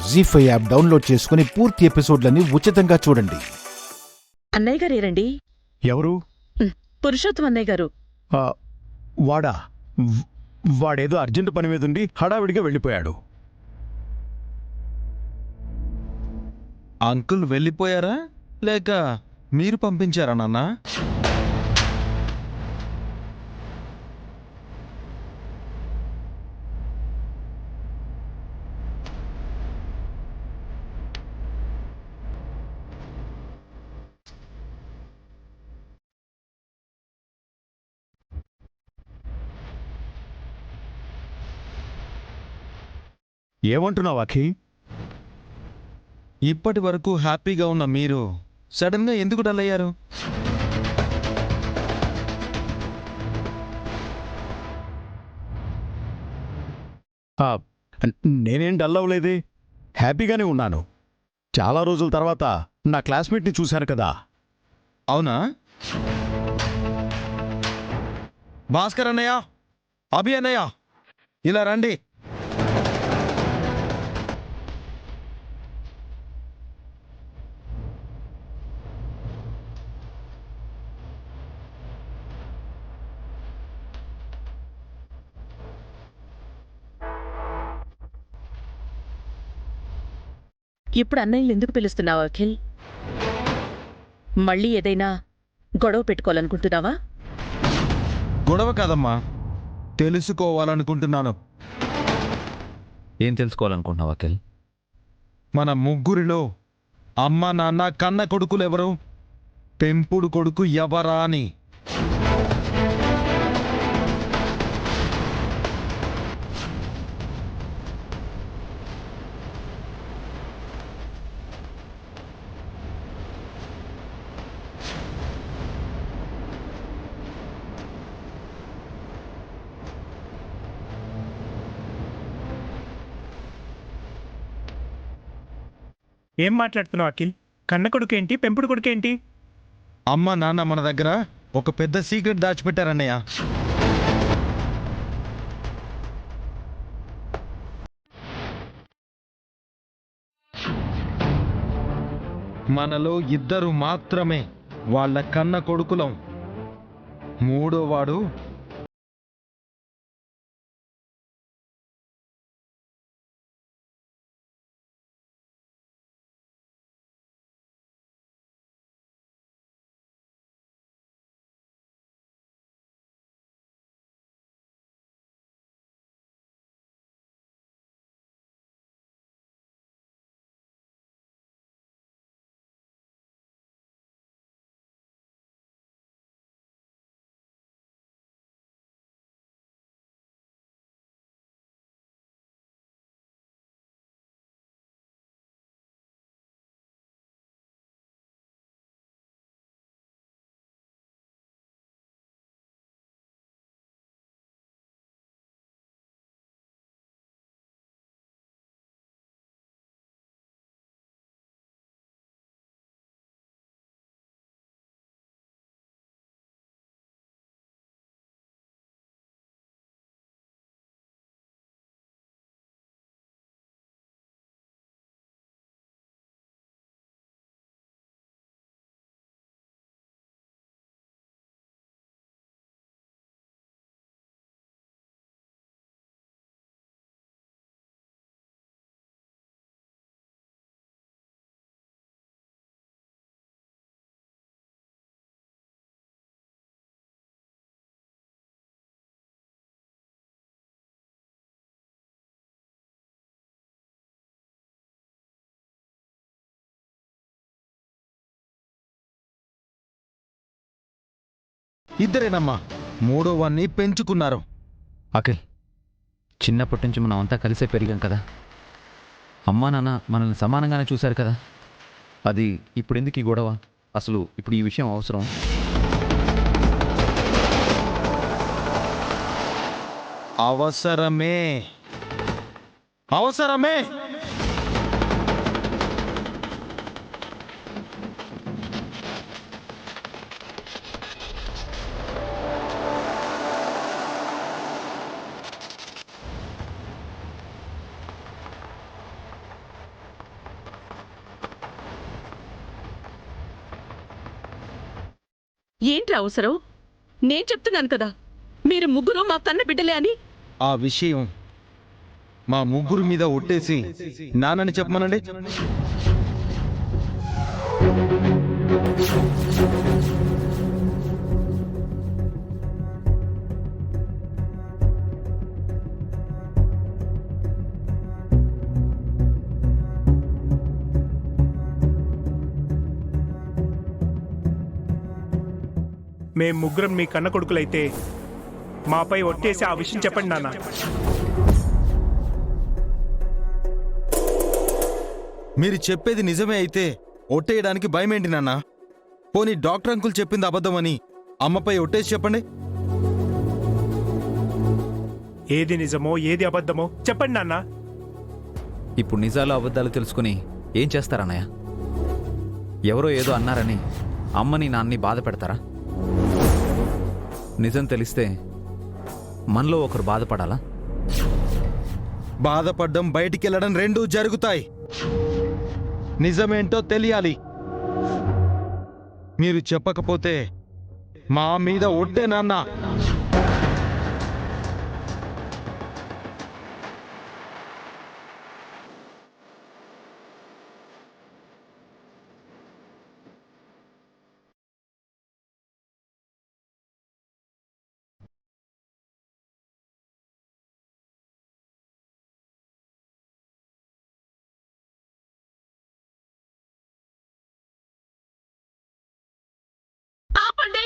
జీ5 app download చేసుకుని పూర్తి ఎపిసోడ్లని ఉచితంగా చూడండి. అన్నయ్య గారేరండి. ఎవరు? పురుషోత్తం అన్నయ్య గారు. వాడా? వాడేదో అర్జెంటు పని మీదుండి హడావిడిగా వెళ్ళిపోయాడు. అంకుల్ వెళ్ళిపోయారా లేక మీరు పంపించారా నాన్న? ఏమంటున్నావు అఖి? ఇప్పటి వరకు హ్యాపీగా ఉన్న మీరు సడన్గా ఎందుకు డల్ అయ్యారు? నేనేం డల్ అవ్వలేదే, హ్యాపీగానే ఉన్నాను. చాలా రోజుల తర్వాత నా క్లాస్మేట్ని చూశాను కదా. అవునా? భాస్కర్ అన్నయ్య, అభి అన్నయ్య, ఇలా రండి. ఇప్పుడు అన్నయ్యలు ఎందుకు పిలుస్తున్నావు అఖిల్? మళ్ళీ ఏదైనా గొడవ పెట్టుకోవాలనుకుంటున్నావా? గొడవ కాదమ్మా, తెలుసుకోవాలనుకుంటున్నాను. ఏం తెలుసుకోవాలనుకుంటున్నావు అఖిల్? మన ముగ్గురిలో అమ్మ నాన్న కన్న కొడుకులెవరు, పెంపుడు కొడుకు ఎవరా అని. ఏం మాట్లాడుతున్నావు అఖిల్? కన్న కొడుకేంటి, పెంపుడు కొడుకేంటి? అమ్మ నాన్న మన దగ్గర ఒక పెద్ద సీక్రెట్ దాచిపెట్టారన్నయ్య. మనలో ఇద్దరు మాత్రమే వాళ్ళ కన్న కొడుకులం. మూడోవాడు ఇద్దరేనమ్మా, మూడోవాన్ని పెంచుకున్నారు. అఖిల్, చిన్నప్పటి నుంచి మనం అంతా కలిసే పెరిగాం కదా. అమ్మా నాన్న మనల్ని సమానంగానే చూశారు కదా. అది ఇప్పుడు ఎందుకు ఈ గొడవ? అసలు ఇప్పుడు ఈ విషయం అవసరం? అవసరమే, అవసరమే. ఏంటి అవసరం? నేను చెప్తున్నాను కదా, మీరు ముగ్గురు మా కన్న బిడ్డలే అని. ఆ విషయం మా ముగ్గురు మీద ఒట్టేసి నాన్నని చెప్పమనండి. మేం ముగ్గురం మీ కన్న కొడుకులైతే మాపై ఒట్టేసి ఆ విషయం చెప్పండి నాన్న. మీరు చెప్పేది నిజమే అయితే ఒట్టేయడానికి భయమేంటి నాన్న? పోనీ డాక్టర్ అంకుల్ చెప్పింది అబద్ధమని అమ్మపై ఒట్టేసి చెప్పండి. ఏది నిజమో ఏది అబద్ధమో చెప్పండి నాన్న. ఇప్పుడు నిజాలు అబద్ధాలు తెలుసుకుని ఏం చేస్తారన్నయ్య? ఎవరో ఏదో అన్నారని అమ్మని నాన్నని బాధ పెడతారా? నిజం తెలిస్తే మనలో ఒకరు బాధపడాలా? బాధపడ్డం బయటికెళ్ళడం రెండూ జరుగుతాయి. నిజమేంటో తెలియాలి. మీరు చెప్పకపోతే మా మీద ఒట్టే నాన్న. ఆపండి!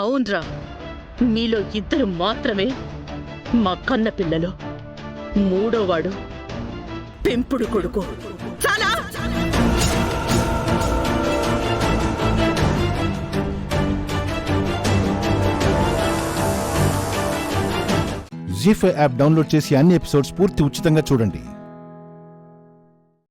అవునరా, మీలో ఇద్దరు మాత్రమే మా కన్న పిల్లలు. మూడోవాడు పెంపుడు కొడుకు. చాలా జీ5 యాప్ డౌన్లోడ్ చేసి అన్ని ఎపిసోడ్స్ పూర్తి ఉచితంగా చూడండి.